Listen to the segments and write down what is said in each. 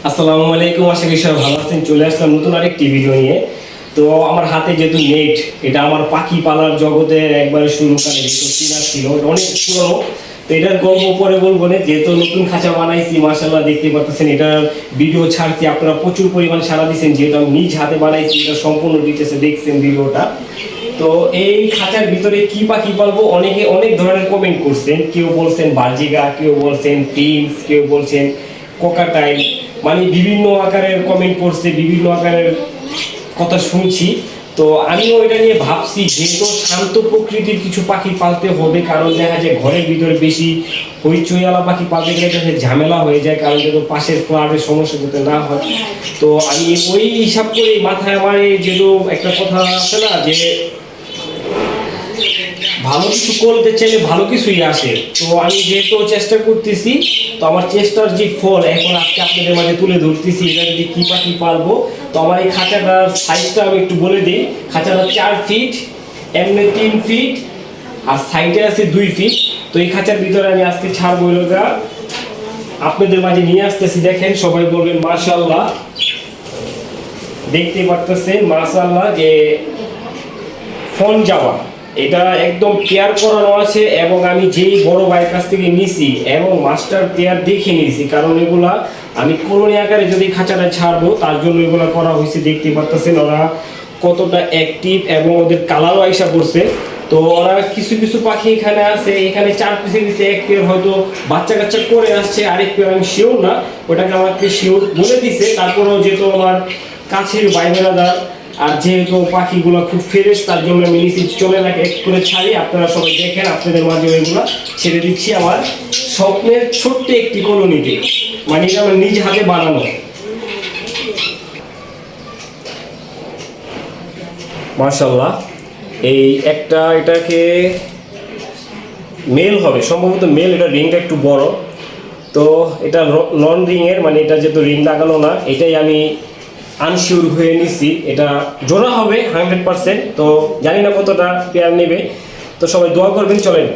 আসসালামু আলাইকুম, আশা করি সবাই ভালো আছেন। চলে আসলাম নতুন আরেকটি ভিডিও নিয়ে। তো আমার হাতে যেহেতু নেট, এটা আমার পাখি পালার জগতের একবারে শুরুকালে যেহেতু চিনা ছিল, এটা অনেক পুরনো। তো এটার গল্প পরে বলবো না, যেহেতু নতুন খাঁচা বানাইছি, মাশাআল্লাহ দেখতে পাচ্ছেন এটার ভিডিও ছাড়ছি, আপনারা প্রচুর পরিমাণ সাড়া দিচ্ছেন, যেহেতু আমি নিজ হাতে বানাইছি, এটা সম্পূর্ণ ডিটেলসে দেখছেন ভিডিওটা। তো এই খাঁচার ভিতরে কি পাখি পালবো, অনেকে অনেক ধরনের কমেন্ট করছেন। কেউ বলছেন বার্জিগা, কেউ বলছেন প্রিন্স, কেউ বলছেন কোকাটাইল, মানে বিভিন্ন আকারের কমেন্ট করছে, বিভিন্ন আকারের কথা শুনছি। তো আমিও এটা নিয়ে ভাবছি, যেহেতু শান্ত প্রকৃতির কিছু পাখি পালতে হবে, কারণ দেখা যায় ঘরের ভিতরে বেশি হইচইওয়ালা পাখি পালতে গেলে দেখা যায় ঝামেলা হয়ে যায়, কারণ যেহেতু পাশের ফ্ল্যাটের সমস্যা যাতে না হয়। তো আমি ওই হিসাব করে মাথায় আমার যেহেতু একটা কথা আছে না, যে ভালো কিছু করতে চাইলে ভালো কিছুই আসে। তো আমি যেহেতু চেষ্টা করতেছি, তো আমার চেষ্টার যে ফল এখন আজকে আপনাদের মাঝে তুলে ধরতেছি, এটা যদি কী পাখি পারবো। তো আমার এই খাঁচাটার সাইজটা আমি একটু বলে দিই। খাঁচাটা 4 ফিট, এমনি 3 ফিট, আর সাইডে আছে 2 ফিট। তো এই খাঁচার ভিতরে আমি আজকে ছাড়বো এলাকা আপনাদের মাঝে নিয়ে আসতেছি। দেখেন, সবাই বলবেন মাশাআল্লাহ। দেখতে পারতেছেন মাশাআল্লাহ যে ফোন যাওয়া, এটা একদম পেয়ার করানো আছে, এবং আমি যেই বড় ভাইয়ের কাছ থেকে নিছি এবং মাস্টার পেয়ার দেখে নিয়েছি, কারণ এগুলা আমি কলোনি আকারে যদি খাঁচাটা ছাড়বো তার জন্য এগুলো করা হয়েছে। দেখতে পারতেছেন ওরা কতটা অ্যাক্টিভ, এবং ওদের কালারও আইসা পড়ছে। তো ওরা কিছু কিছু পাখি এখানে আছে, এখানে 4 পিসের দিতে 1 পেয়ার হয়তো বাচ্চা কাচ্চা করে আসছে, আরেক পেয়ার আমি শিওর না, ওটাকে আমাকে শিওর বলে দিছে। তারপরেও যেহেতু আমার কাছের ভাই বেড়াদার, আর যেহেতু পাখিগুলো খুব ফ্রেশ, তার জন্য আমি নিচে চলে না এক করে ছাড়ি। আপনারা সবাই দেখেন, আপনাদের মাঝে ওইগুলো ছেড়ে দিচ্ছি আমার স্বপ্নের ছোট্ট একটি কলোনিতে, মানে এটা আমার নিজ হাতে বানানো। মাশাআল্লাহ, এই একটা এটাকে মেল হবে সম্ভবত, মেল। এটা রিংটা একটু বড়, তো এটা নন রিংয়ের, মানে এটা যেহেতু রিং লাগানো না, এটাই আমি আনশিওর হয়ে নিছি। এটা জোড়া হবে 100%, তো জানি না কতটা পেয়ার নেবে। তো সবাই দোয়া করবেন। চলেন,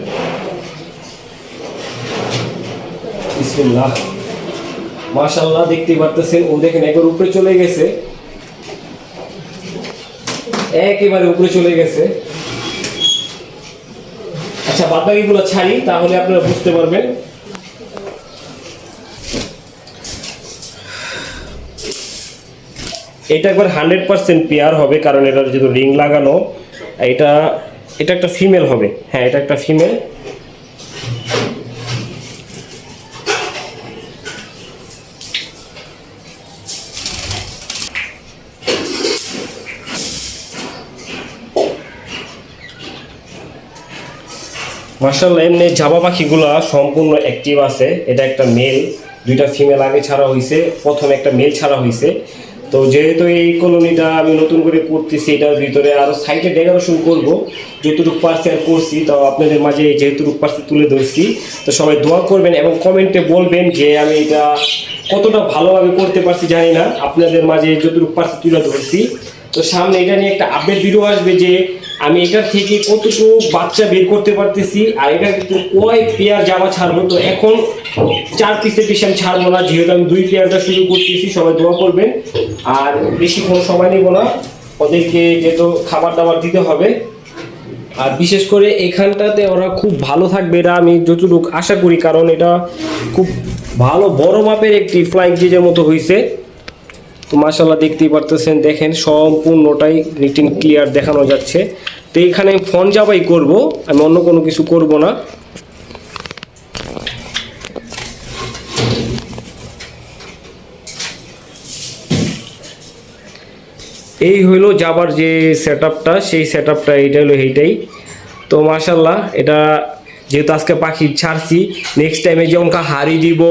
বিসমিল্লাহ। মাশাআল্লাহ, দেখতে পারতেছেন ও দেখেন একবার উপরে চলে গেছে, একেবারে উপরে চলে গেছে। আচ্ছা, বাদবাকিগুলো ছাড়ি, তাহলে আপনারা বুঝতে পারবেন। এটা একবার 100% পেয়ার হবে, কারণ এটার যেহেতু রিং লাগানো। এটা এটা একটা ফিমেল হবে, হ্যাঁ এটা একটা ফিমেল। মাশাআল্লাহ, এমনি জাবা পাখিগুলা সম্পূর্ণ অ্যাক্টিভ আছে। এটা একটা মেল, 2টা ফিমেল আগে ছাড়া হয়েছে, প্রথমে একটা মেল ছাড়া হয়েছে। তো যেহেতু এই কলোনিটা আমি নতুন করে করতেছি, এটার ভিতরে আরও সাইডে ডেকোরেশন করবো, যতটুকু পারছি আর করছি। তো আপনাদের মাঝে যেহেতু পারছি তুলে ধরছি। তো সবাই দোয়া করবেন এবং কমেন্টে বলবেন যে আমি এটা কতটা ভালোভাবে করতে পারছি জানি না, আপনাদের মাঝে যতটুকু পারছি তুলে ধরছি। তো সামনে এটা নিয়ে একটা আপডেট ভিডিও আসবে, যে আমি এটার থেকে কতটুকু বাচ্চা বের করতে পারতেছি, আর এটা কিন্তু কয় পেয়ার জামা ছাড়বো। তো এখন 4 পিসের বেশি আমি ছাড়বো না, যেহেতু আমি 2 পেয়ারটা শুরু করতেছি। সবাই দোয়া করবেন, আর বেশি কোনো সময় নেব না, ওদেরকে যেহেতু খাবার দাবার দিতে হবে। আর বিশেষ করে এখানটাতে ওরা খুব ভালো থাকবে, এটা আমি যতটুকু আশা করি, কারণ এটা খুব ভালো বড় মাপের একটি ফ্লাইং কেজের মতো হয়েছে। তো মাশাআল্লাহ, দেখতেই পারতেছেন, দেখেন সম্পূর্ণটাই নিট এন্ড ক্লিয়ার দেখানো যাচ্ছে। তো এইখানে আমি ফোন জাবাই করব, আমি অন্য কোনো কিছু করব না। এই হইলো যাবার যে সেটআপটা, সেই সেটআপটা এইটা হলো এইটাই। তো মাশাআল্লাহ, এটা যেহেতু আজকে পাখি ছাড়ছি, নেক্সট টাইমে যেমন হাড়ি দিব,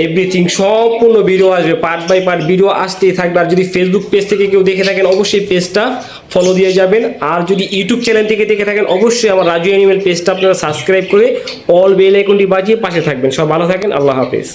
এভরিথিং সম্পূর্ণ ভিডিও আসবে, পার্ট বাই পার্ট ভিডিও আসতেই থাকবে। আর যদি ফেসবুক পেজ থেকে কেউ দেখে থাকেন, অবশ্যই পেজটা ফলো দিয়ে যাবেন। আর যদি ইউটিউব চ্যানেল থেকে দেখে থাকেন, অবশ্যই আমার রাজু অ্যানিমেল পেজটা আপনারা সাবস্ক্রাইব করে অল বেল আইকনটি বাজিয়ে পাশে থাকবেন। সব ভালো থাকেন, আল্লাহ হাফেজ।